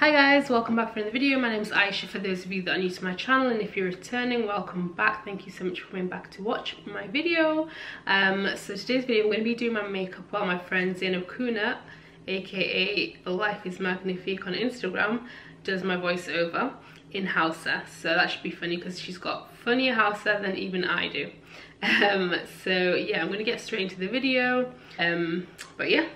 Hi guys, welcome back for another video. My name is Aisha for those of you that are new to my channel, and if you're returning, welcome back. Thank you so much for coming back to watch my video. So today's video, I'm going to be doing my makeup while my friend Zainab aka Life is Magnifique on Instagram, does my voiceover in Hausa. So that should be funny because she's got funnier Hausa than even I do. So yeah, I'm going to get straight into the video. But yeah.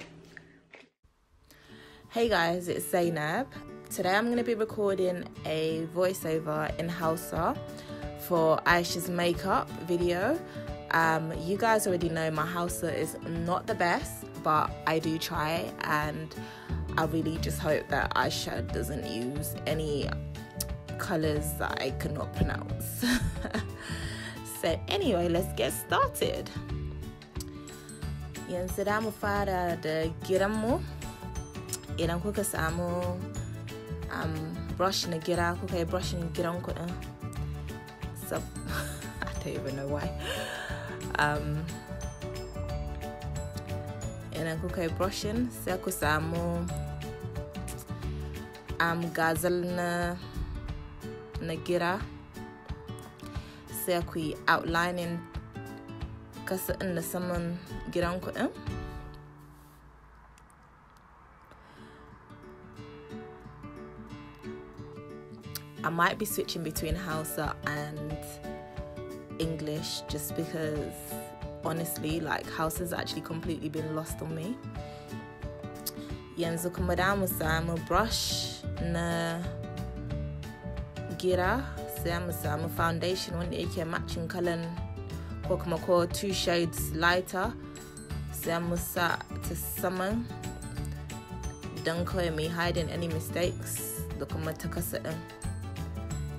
Hey guys, it's Zainab. Today I'm going to be recording a voiceover in Hausa for Aisha's makeup video. You guys already know my Hausa is not the best, but I do try, and I really just hope that Aisha doesn't use any colours that I cannot pronounce. So anyway, let's get started. Yanzu da mu fara da gidanmu. Idan kuka samu brush na gira, kuka yi brush na gidan kuɗin. So, I don't even know why. Idan kuka yi brushing, sai ku samu gazal na gira. Sai ku yi outlining kasa inda saman gidan kuɗin. I might be switching between Hausa and English just because, honestly, like, Hausa's actually completely been lost on me. Yanzu kuma da mu samu brush na gira, sai mu samu foundation wanda yake matching kalan ko kuma ko 2 shades lighter, sai mu sa ta saman don kawai mai hiding any mistakes da kuma ta kasa din.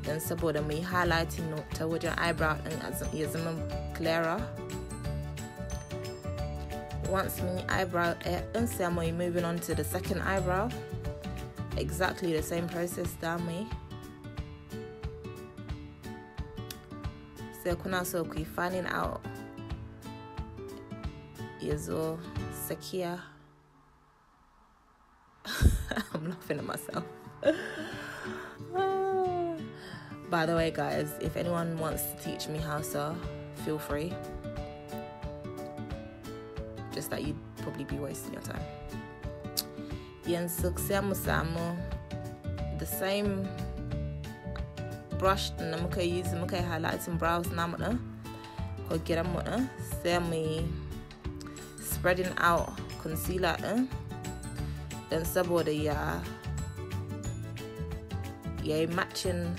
Then saboda mu yi highlighting ta wajen eyebrow din ya zama clearer. Once mu yi eyebrow din, sai mu yi moving on to the second eyebrow. Exactly the same process da mu yi. Sai kuna so ku yi fanning out ya zo sakiya. I'm laughing at myself. By the way, guys, if anyone wants to teach me Hausa, feel free. Just that you'd probably be wasting your time. Yanzu sai mu samu the same brush da muka yi highlighting brows namu din ko gidan mu din, sai mu spreading out concealer din dan saboda ya yi matching.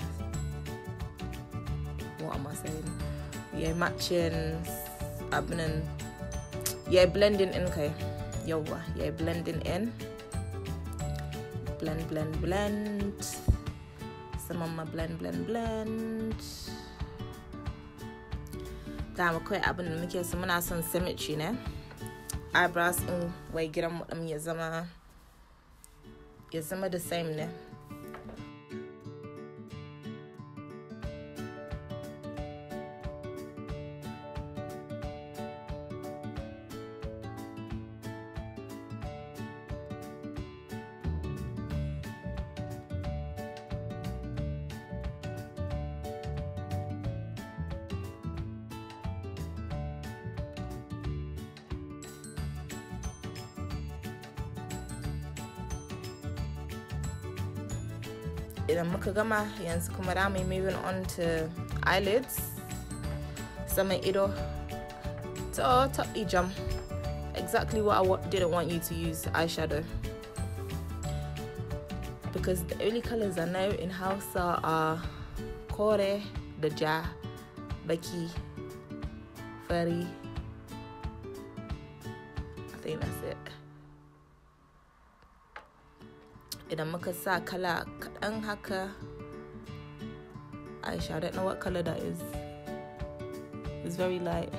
What am I saying? Yeah, matching. Yeah, blending in. Okay, yeah, blending in. Blend. Some of my blend. Da mu kai abin da nake so, muna son symmetry ne. Eyebrows in wai gidan mu ya zama the same ne. Idan muka gama, yanzu kuma da mu moving on to eyelids. Saman ido. To top jam. Exactly what I didn't want you to use eyeshadow. Because the only colors I know in Hausa are kore, da ja, baki, fari. I think that's it. Idan muka sa kala kaɗan haka, Aisha, I don't know what color that is. It's very light.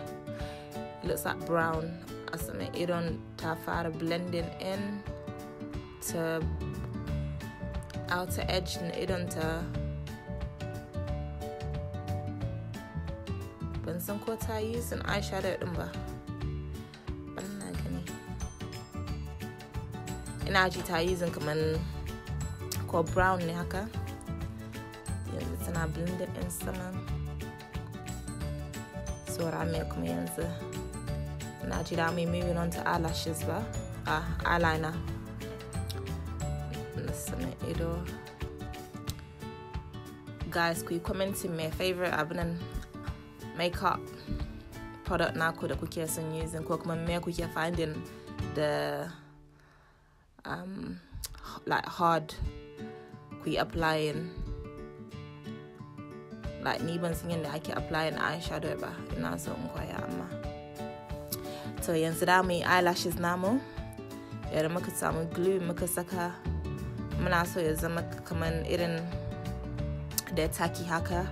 It looks like brown. Asama idon ta fara blending in to outer edge na idon ta. Ban san ko ta yi sun eyeshadow din ba. Ban na gani. Ina ji ta yi kaman ko brown ne haka. Yanzu tana blended in saman. Saura me kuma yanzu. Na jira mai moving on to eyelashes ba. Eyeliner. Saman ido. Guys, ku yi commenting my favorite abinan makeup product naku da kuke son using ko kuma me kuke finding the like hard ku yi applying. Like ni ban san yadda ake applying eyeshadow ba, ina so in koya amma. To yanzu da mu yi eyelashes namu. Yadda muka samu glue muka saka, muna so ya zama kaman irin da tacky haka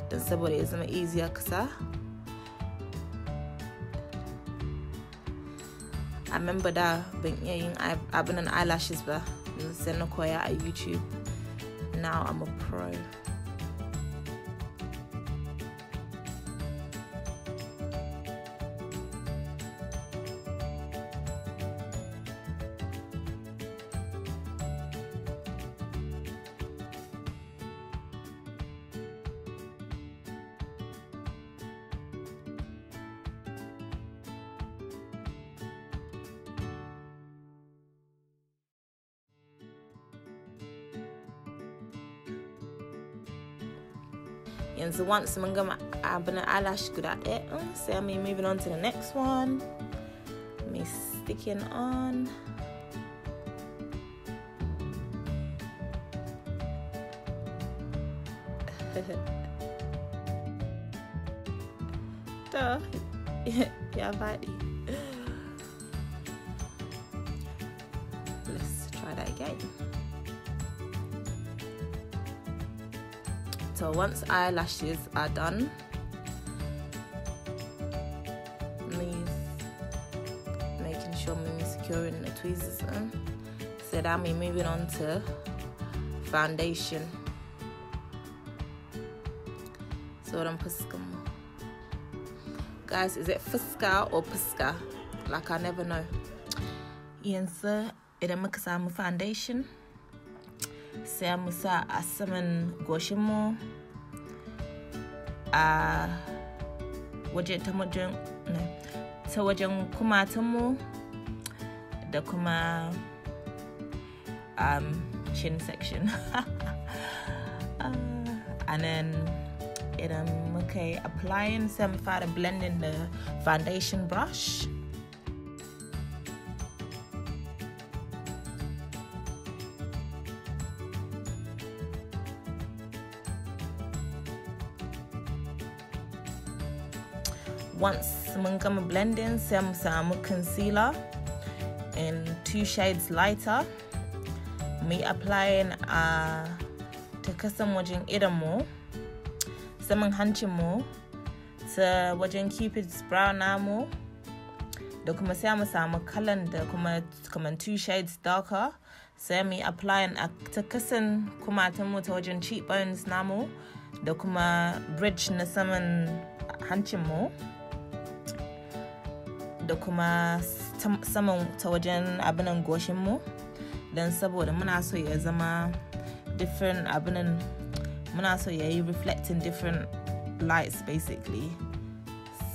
don saboda ya zama easier kasa. I remember da ban iya yin abinan eyelashes ba, sai na koya a YouTube. Now I'm a pro. Yanzu once mun gama abin eyelash guda ɗaya, sai I'm moving on to the next one. Me sticking on. Duh. Yeah, buddy. Let's try that again. So once eyelashes are done, making sure I'm securing the tweezers in. So that I'm moving on to foundation. So I'm puska. Guys, is it fuska or puska? Like I never know. Yanzu idan muka samu foundation, sai mu sa a saman goshinmu a ta wajen kumatunmu da kuma chin section. And then idan muka yi applying, sai mu fara blending the foundation brush. Once mun gama blending, sai mu samu concealer in 2 shades lighter. Mu yi applying a ta kasan wajen idonmu, saman hancinmu, ta wajen cupid's brow namu, da kuma sai mu samu kalan da kuma 2 shades darker. Sai mu yi applying a ta kasan kumatunmu ta wajen cheekbones namu, da kuma bridge na saman hancinmu, da kuma saman ta wajen abinan goshinmu, don saboda muna so ya zama different abinan, muna so ya yi reflecting different lights basically,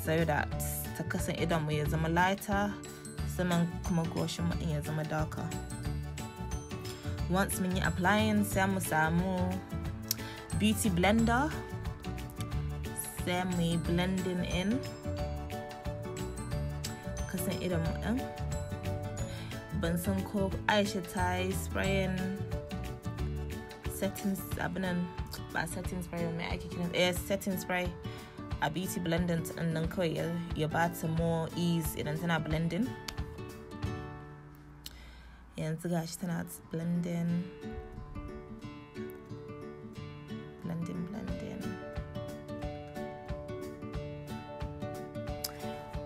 so that ta kasan idonmu ya zama lighter, saman kuma goshinmu din ya zama darker. Once mun yi applying, sai mu samu beauty blender, sai mu yi blending in kasan idonmu din. Ban san ko Aisha ta yi spraying setting abinan, ba setting spray mai ake kiran setting spray a beauty blender, and nan kawai ya ba ta more ease idan tana blending. Yanzu gashi tana blending.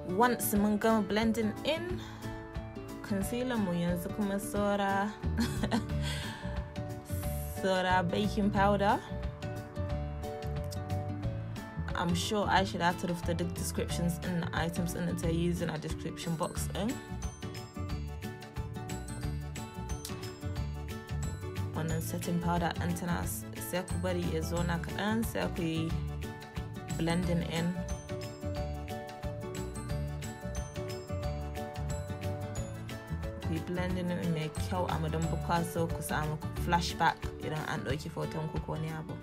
Once mun gama blending in concealer mu, yanzu kuma saura baking powder. I'm sure I should have to rubuta the descriptions in the items in the use in our description box din. wannan setting powder ɗin tana sai ku bari ya zauna kaɗan sai ku yi blending in. Ku yi blending in mai kyau a madan bukwa so ku samu flashback idan an ɗauki foton ku ko wani abu.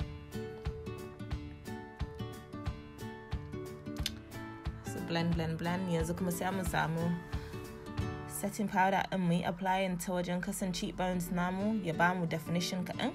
So blend. Yanzu kuma sai mu samu setting powder ɗin mu yi applying ta wajen kasan cheekbones namu ya ba mu definition kaɗan.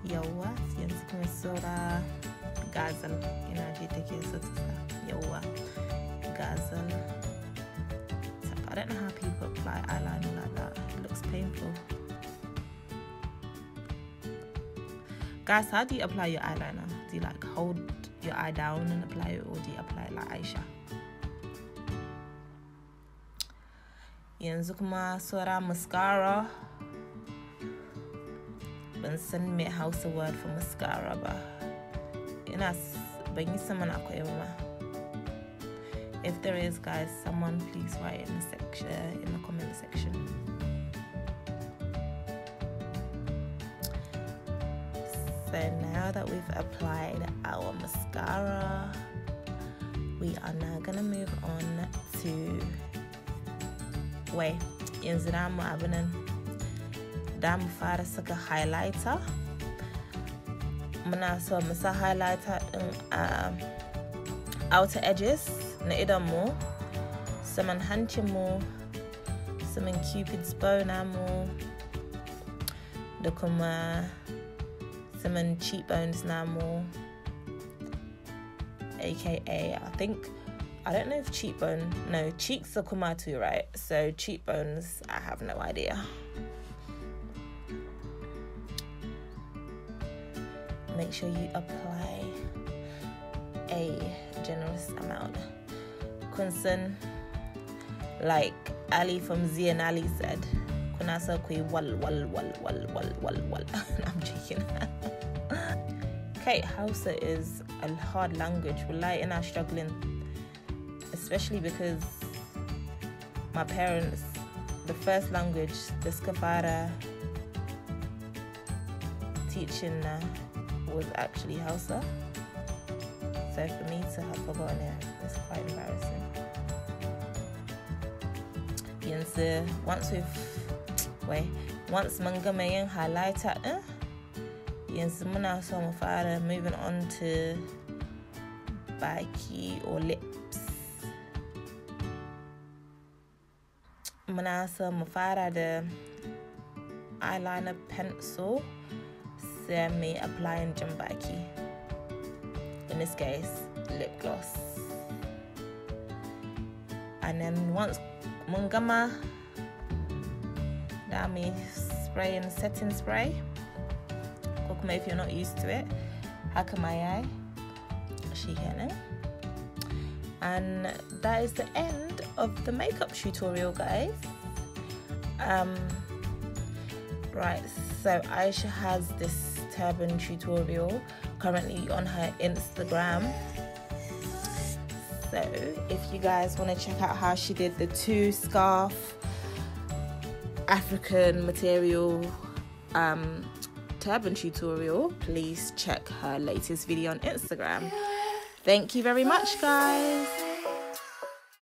Yawwa, yanzu kuma saura gazal. Ina ji take so ta sa yawwa gazal. I don't know how people apply eyeliner like that. It looks painful. Guys, how do you apply your eyeliner? Do you like hold your eye down and apply it, or do you apply it like Aisha? Yanzu kuma saura mascara. Ban san me Hausa word for mascara ba. Ban yi saman akwai ba. If there is, guys, someone please write in the comment section. So now that we've applied our mascara, we are now gonna move on to yanzu da mu abinan da mu fara saka highlighter. Muna so mu sa highlighter din a outer edges na idon mu, saman hancin mu, saman cupid's bow namu, da kuma saman cheekbones namu, aka I don't know if cheeks are kumatu, right? So cheekbones, I have no idea. Make sure you apply a generous amount. Kunsan, like Ali from Z and Ali said, kunasa kui wal. I'm joking. Okay, Hausa is a hard language. Wallahi, and I'm struggling, especially because my parents, the first language, the skafara teaching was actually Hausa. So for me to have forgotten it, it's quite embarrassing. Once mangamayan highlighter, yanzu muna so mu fara moving on to baki or lips. Muna so mu fara da eyeliner pencil. Me applying jambaki, in this case lip gloss, and then once mungama dami spray and setting spray. Kokuma, if you're not used to it, hakamai shikene. And that is the end of the makeup tutorial, guys. Right, so Aisha has this turban tutorial currently on her Instagram. So if you guys want to check out how she did the 2 scarf African material turban tutorial, please check her latest video on Instagram. Thank you very much, guys.